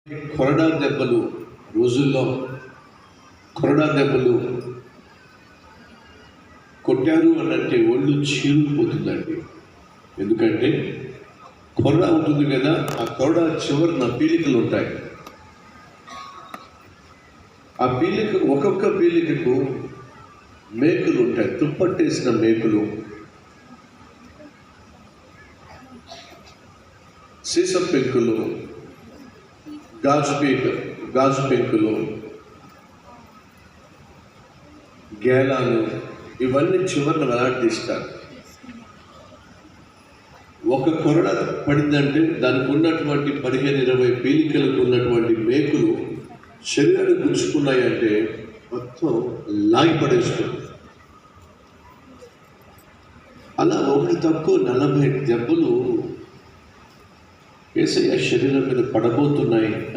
కొరడా దెబ్బలు రోజుల్లో కొరడా దెబ్బలు కొట్టారు అనంటే ఒళ్ళు చీలిపోతుందండి. ఎందుకంటే కొరడ ఉంటుంది కదా, ఆ కొరడ చివరిన పీలికలు ఉంటాయి. ఆ పీలిక ఒక్కొక్క పీలికకు మేకులు ఉంటాయి, తుప్పట్టేసిన మేకులు. సీసం పెంకులు, గాజు పెంకులు, గేలాలు, ఇవన్నీ చివరిన వేలాడదీస్తారు. ఒక కొరడ పడిందంటే దానికి ఉన్నటువంటి 15-20 పీలికలకు ఉన్నటువంటి మేకులు శరీరాన్ని గుచ్చుకున్నాయంటే మొత్తం లాగిపడేస్తుంది. అలా ఒకటి తక్కువ 40 దెబ్బలు యేసయ్య శరీరం మీద పడబోతున్నాయి.